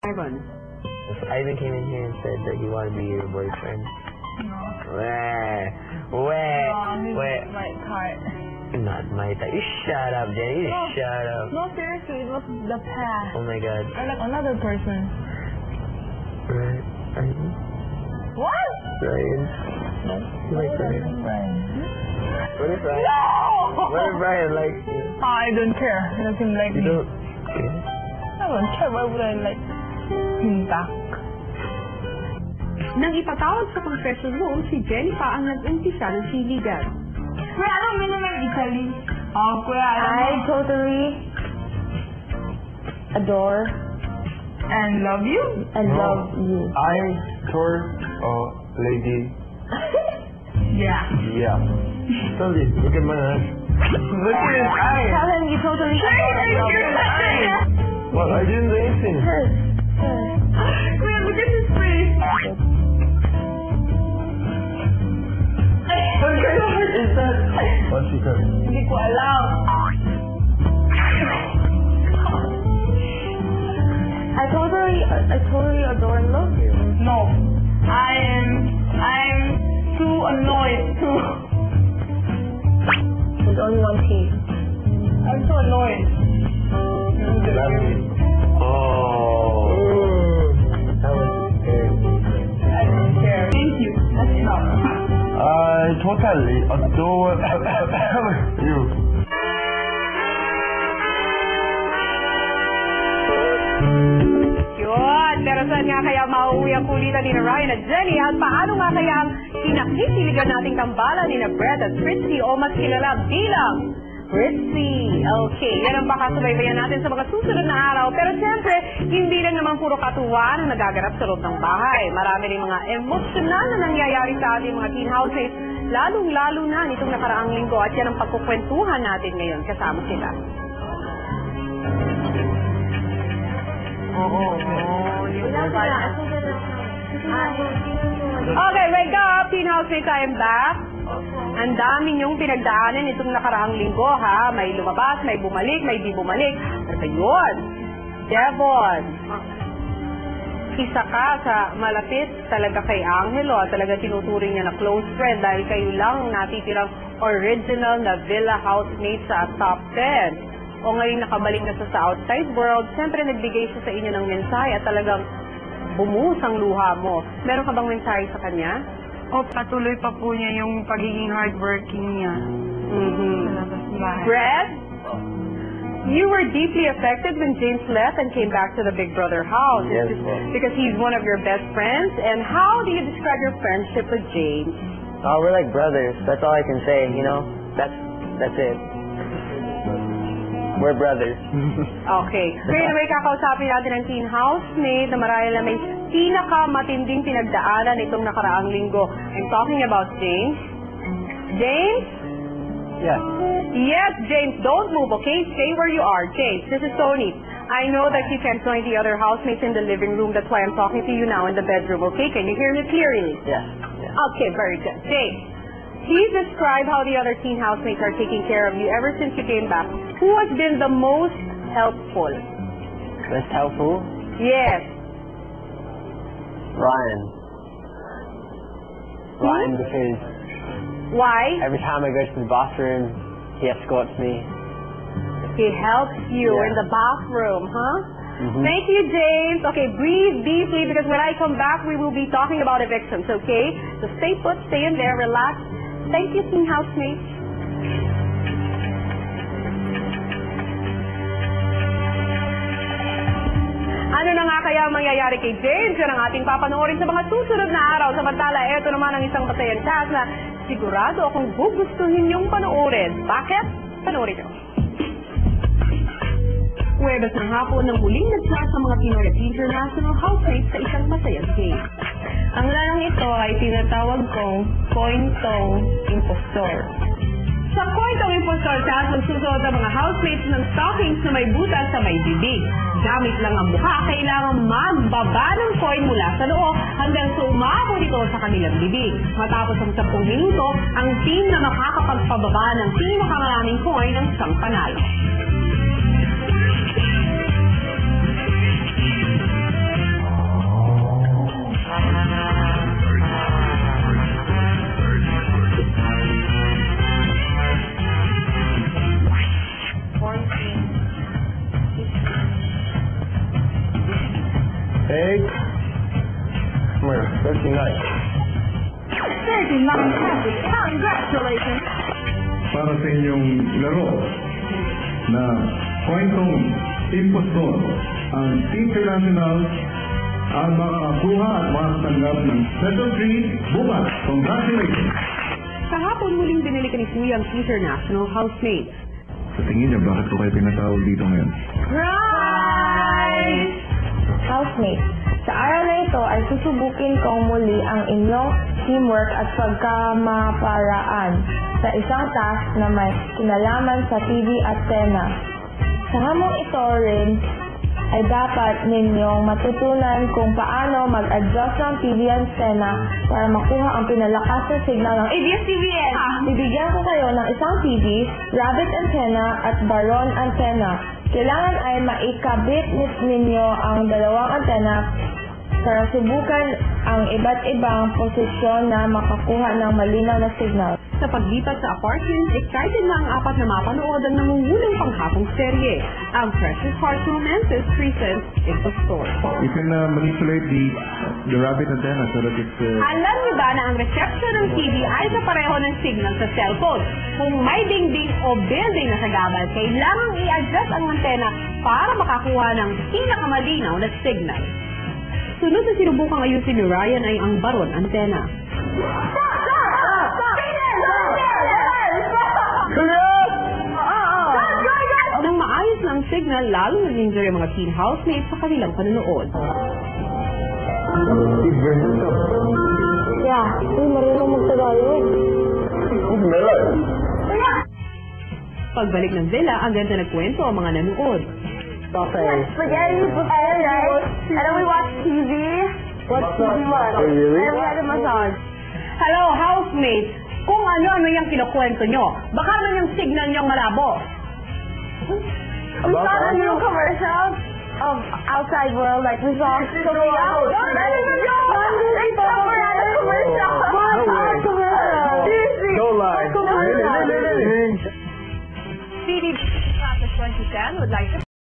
Ivan. If Ivan came in here and said that he wanted to be your boyfriend. No. Where? My heart. Not my type. You shut up, Jenny. You shut up. No, seriously, it was the past. Oh my God. I like another person. Ryan? What? Ryan? You like Ryan? What if Ryan? No! What if Ryan likes you? I don't care. He doesn't like You me. don't care? I don't care. Why would I like him back? Nang ipatawag sa confession room, si Jenny pa ang nag-umpisa ng siligan. Kuya, anong meaning ng Italy? Oh, kuya, I totally adore and love you? and love you. I tour lady. Yeah. Yeah. Sorry, look at my eyes. Look at his eyes. Tell him you totally adore and love him. Well, I didn't do anything. Kuya, look at his face. What kind of heart is that? What's she doing? Hindi ko alam. I totally adore and love you. No. I'm too annoyed to... There's only one team. I'm too annoyed. Oh. That was very I don't care. Thank you. That's enough. I totally adore you. Yun! Pero saan nga kaya mauuwi ang kulitan ni Ryan at Jenny at paano nga kaya ang kinakisiligan nating tambalan ni Brett at Fritzy o mas kilala bilang Fritzy. Okay, yan ang pakasubaybayan natin sa mga susunod na araw. Pero siyempre, hindi lang naman puro katuwaan ang nagaganap sa loob ng bahay. Marami rin mga emosyonal na nangyayari sa ating mga teen housemates, lalong-lalo na nitong nakaraang linggo at yan ang pagkukwentuhan natin ngayon kasama sila. Okay, wake up! Teen housemates, I am back. Ang dami niyong pinagdaanan itong nakaraang linggo, ha? May lumabas, may bumalik, may di bumalik. At yun, Devon, isa ka sa malapit talaga kay Angelo at talaga tinuturing niya na close friend dahil kayo lang ang natitirang original na villa housemate sa top 10. O ngayon nakabalik na sa outside world, siyempre nagbigay siya sa inyo ng mensahe at talagang bumuhos ang luha mo. Meron ka bang mensahe sa kanya? O, patuloy pa po niya yung pagiging hardworking niya. Brett, you were deeply affected when James left and came back to the Big Brother house. Yes, because he's one of your best friends. And how do you describe your friendship with James? Oh, we're like brothers. That's all I can say, you know? That's it. We're brothers. Okay. Kaya na may kakausapin natin ng teen housemate na marahil na may pinakamatinding pinagdaanan itong nakaraang linggo. I'm talking about James. James? Yeah. Yes, James, don't move, okay? Stay where you are. James, this is Tony. I know that you can't join the other housemates in the living room. That's why I'm talking to you now in the bedroom, okay? Can you hear me clearly? Yeah. Okay, very good. James, please describe how the other teen housemates are taking care of you ever since you came back. Who has been the most helpful? Most helpful? Yes. Ryan. Ryan, because Why? every time I go to the bathroom, he escorts me. He helps you Yeah. in the bathroom, huh? Mhm. Thank you, James. Okay, breathe deeply because when I come back, we will be talking about evictions, okay? So stay put, stay in there, relax. Thank you, teen housemates. Ano na nga kaya ang mangyayari kay James? Yan ang ating papanoorin sa mga susunod na araw. Samantala, eto naman ang isang masayang chat na sigurado akong gugustuhin niyong panoorin. Bakit? Panoorin niyo. Huwebes ng hapon nang muling nag-chat sa mga Pinoy at international housemates sa isang masayang game. Ang larang ito ay tinatawag kong Cointong Impostor. Sa Cointong Impostor chat, magsusuot ang mga housemates ng stockings na may butas sa may bibig. Gamit lang ang mukha, kailangan magbaba ng coin mula sa noo hanggang sa umabot ito sa kanilang bibig. Matapos ang 10 minuto, ang team na makakapagpababa ng pinakamaraming coin ang siyang panalo. 8. Come here. 39. 39 passes. Congratulations! Para sa inyong laro na kwentong impostor, ang Teacher National ang makakakuha at makatanggap ng Special Treat bukas. Congratulations! Kahapon muling binalikan ni Kuya ang International Housemate. Sa tingin niyo, bakit ko kayo pinatawag dito ngayon? Right! Housemate, sa araw na ito ay susubukin kong muli ang inyong teamwork at pagkamaparaan sa isang task na may kinalaman sa TV at Tena. Sa hamong ito rin ay dapat ninyong matutunan kung paano mag-adjust ng TV antena para makuha ang pinalakas na signal ng ABS-CBN. Bibigyan ko kayo ng isang TV, rabbit antenna at baron antenna. Kailangan ay maikabit ninyo ang dalawang antena para subukan ang iba't ibang posisyon na makakuha ng malinaw na signal. Sa paglipat sa apartment, excited na ang apat na mapanood ang nangungulang panghapong serye, ang Precious Hearts Romances presents Impostor. You can manipulate the rabbit antenna so that it's... Alam niyo ba na ang reception ng TV ay sa pareho ng signal sa cellphone? Kung may dingding o building na sagabal, kailangan i-adjust ang antena para makakuha ng pinakamalinaw na signal. Sunod na sinubukang ayusin ni Ryan ay ang baron antena. Nang maayos na ang signal, lalo nag-enjoy ang mga teen housemates sa kanilang panonood. Yeah, marunong magtagalog. Pagbalik ng villa, ang ganda nagkwento ang mga nanood. Spaghetti before, right? And then we watched TV. What TV watch? Oh, really? And we had a massage. Hello, housemates! Kung ano-ano yung kinukwento nyo, baka man yung signal nyong malabo. We saw the new commercial of Outside World, like we saw Korea.